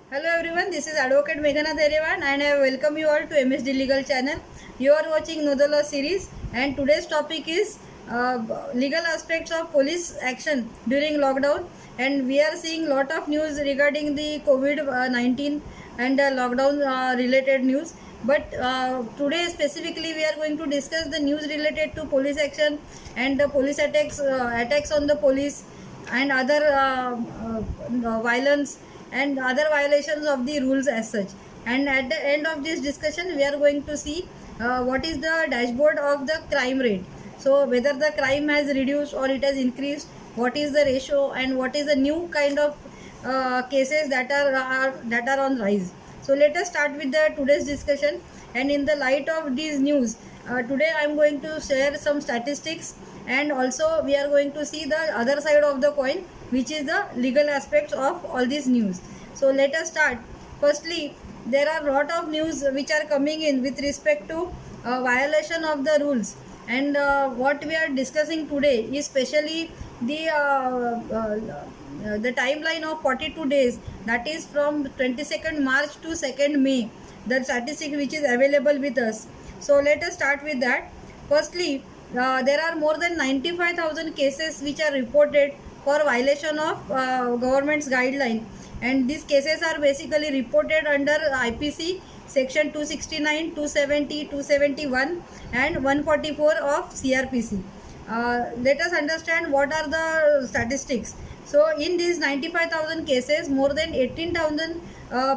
Hello everyone, this is Advocate Meghana Derevan and I welcome you all to MSD Legal channel. You are watching Know the Law series and today's topic is legal aspects of police action during lockdown, and we are seeing lot of news regarding the COVID-19 and lockdown related news. But today specifically we are going to discuss the news related to police action and the police attacks on the police and other violence and other violations of the rules as such. And at the end of this discussion we are going to see what is the dashboard of the crime rate, so whether the crime has reduced or it has increased, what is the ratio and what is the new kind of cases that are on rise. So let us start with the today's discussion, and in the light of these news, today I am going to share some statistics, and also we are going to see the other side of the coin, which is the legal aspects of all this news. So let us start. Firstly, there are lot of news which are coming in with respect to violation of the rules, and what we are discussing today is especially the timeline of 42 days, that is from 22nd March to 2nd May, the statistic which is available with us. So let us start with that. Firstly, there are more than 95,000 cases which are reported for violation of government's guideline, and these cases are basically reported under IPC section 269, 270, 271 and 144 of CRPC. Let us understand what are the statistics. So in these 95,000 cases, more than 18,000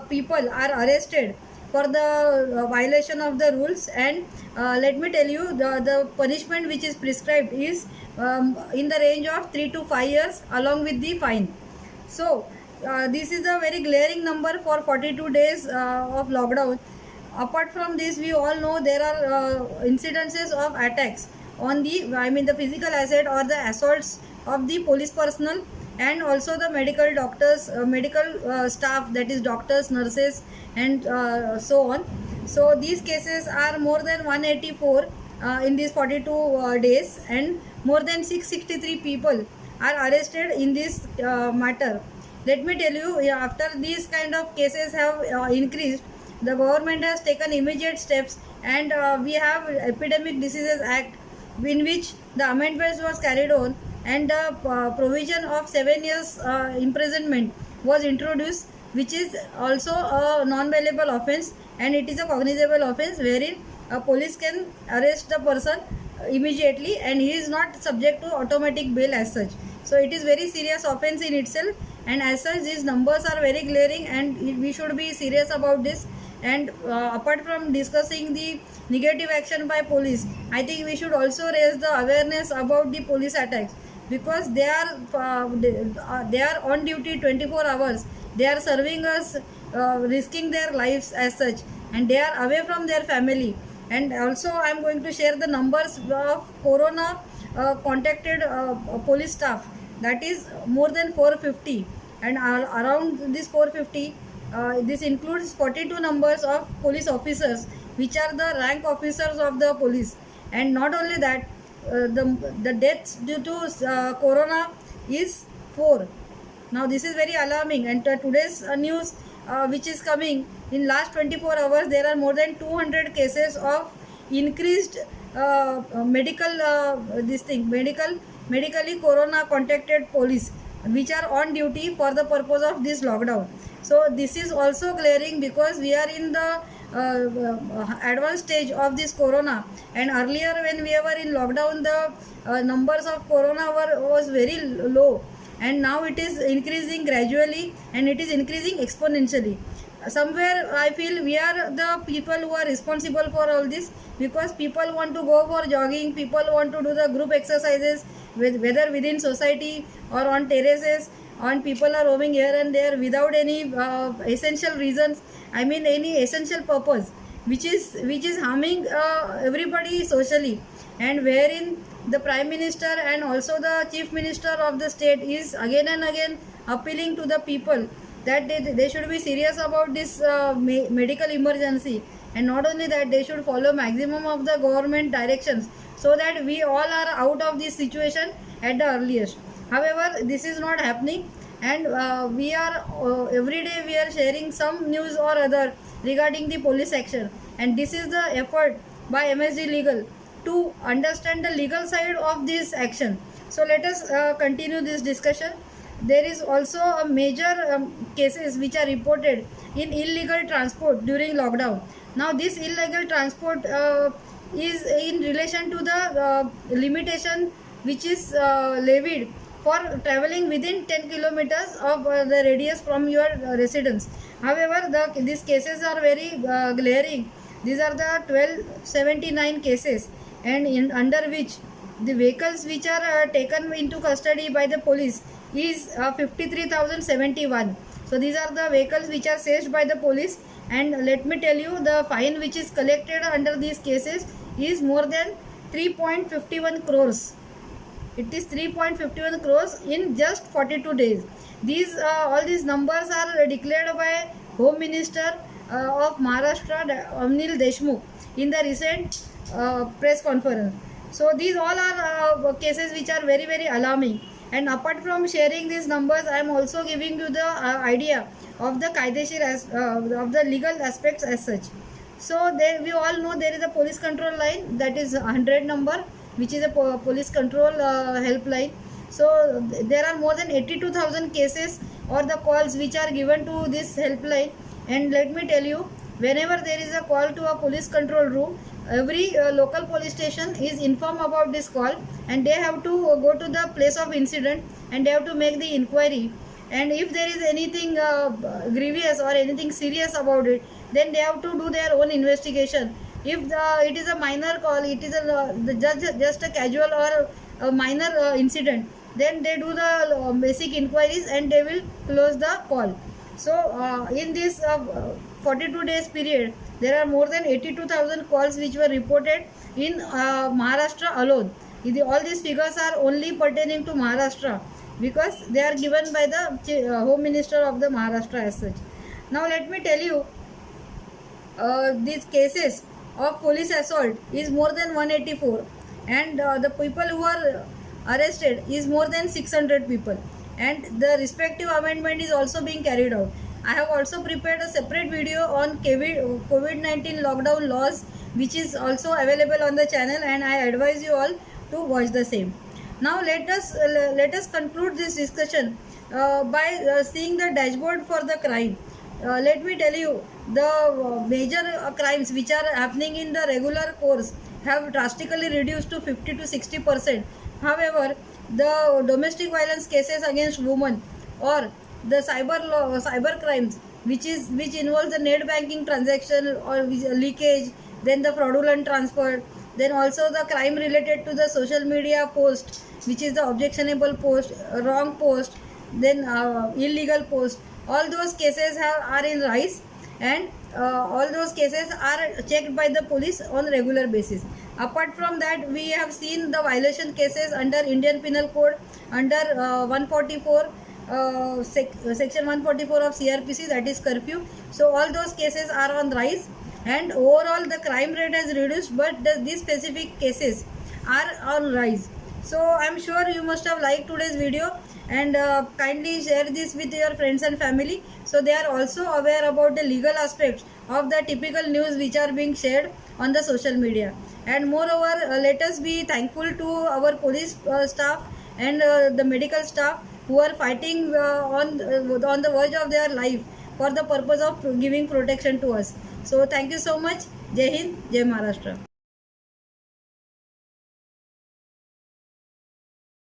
people are arrested for the violation of the rules, and let me tell you, the punishment which is prescribed is in the range of 3 to 5 years along with the fine. So this is a very glaring number for 42 days of lockdown. Apart from this, we all know there are incidences of attacks on the physical asset or the assaults of the police personnel, and also the medical doctors, medical staff, that is doctors, nurses and so on. So these cases are more than 184 in these 42 days, and more than 663 people are arrested in this matter. Let me tell you, after these kind of cases have increased, the government has taken immediate steps, and we have Epidemic Diseases Act, in which the amendments was carried on, and the provision of 7 years imprisonment was introduced, which is also a non-bailable offence, and it is a cognizable offence wherein a police can arrest the person immediately and he is not subject to automatic bail as such. So it is very serious offence in itself, and as such these numbers are very glaring and we should be serious about this. And apart from discussing the negative action by police, I think we should also raise the awareness about the police attacks, because they are on duty 24 hours. They are serving us, risking their lives as such, and they are away from their family. And also I am going to share the numbers of corona contacted police staff, that is more than 450, and around this 450, this includes 42 numbers of police officers, which are the rank officers of the police. And not only that, the deaths due to corona is 4. Now this is very alarming, and today's news which is coming in last 24 hours, there are more than 200 cases of increased medical medically corona contacted police, which are on duty for the purpose of this lockdown. So this is also glaring, because we are in the advanced stage of this corona, and earlier when we were in lockdown, the numbers of corona was very low, and now it is increasing gradually and it is increasing exponentially. Somewhere I feel we are the people who are responsible for all this, because people want to go for jogging, people want to do the group exercises, whether within society or on terraces, and people are roaming here and there without any essential reasons, any essential purpose, which is harming everybody socially, and wherein the Prime Minister and also the Chief Minister of the state is again and again appealing to the people that they should be serious about this medical emergency, and not only that, they should follow maximum of the government directions, so that we all are out of this situation at the earliest. However, this is not happening. and we are every day we are sharing some news or other regarding the police action, and this is the effort by MSD Legal to understand the legal side of this action. So let us continue this discussion. There is also a major cases which are reported in illegal transport during lockdown. Now this illegal transport is in relation to the limitation which is levied for traveling within 10 kilometers of the radius from your residence. However, these cases are very glaring. These are the 1279 cases, and under which the vehicles which are taken into custody by the police is 53,071. So these are the vehicles which are seized by the police, and let me tell you, the fine which is collected under these cases is more than 3.51 crores. It is 3.51 crores in just 42 days. These all these numbers are declared by Home Minister of Maharashtra, Anil Deshmukh, in the recent press conference. So these all are cases which are very very alarming. And apart from sharing these numbers, I am also giving you the idea of the Kaideshir of the legal aspects as such. So there, we all know there is a police control line, that is 100 number, which is a police control helpline. So there are more than 82,000 cases or the calls which are given to this helpline. And let me tell you, whenever there is a call to a police control room, every local police station is informed about this call, and they have to go to the place of incident and they have to make the inquiry. And if there is anything grievous or anything serious about it, then they have to do their own investigation. If it is a minor call, it is just a casual or a minor incident, then they do the basic inquiries and they will close the call. So in this 42 days period, there are more than 82,000 calls which were reported in Maharashtra alone. All these figures are only pertaining to Maharashtra, because they are given by the Home Minister of the Maharashtra as such. Now let me tell you, these cases of police assault is more than 184, and the people who are arrested is more than 600 people, and the respective amendment is also being carried out. I have also prepared a separate video on COVID-19 lockdown laws, which is also available on the channel, and I advise you all to watch the same. Now let us conclude this discussion by seeing the dashboard for the crime. Let me tell you, the major crimes which are happening in the regular course have drastically reduced to 50 to 60%. However, the domestic violence cases against women or the cyber crimes which involves the net banking transaction or leakage, then the fraudulent transfer, then also the crime related to the social media post, which is the objectionable post, wrong post, then illegal post. All those cases are in rise, and all those cases are checked by the police on regular basis. Apart from that, we have seen the violation cases under Indian Penal Code under 144 section 144 of CRPC, that is curfew. So all those cases are on rise, and overall the crime rate has reduced, but these specific cases are on rise. So I'm sure you must have liked today's video, and kindly share this with your friends and family, so they are also aware about the legal aspects of the typical news which are being shared on the social media. And moreover, let us be thankful to our police staff and the medical staff who are fighting on the verge of their life for the purpose of giving protection to us. So thank you so much. Jai Hind, Jai Maharashtra.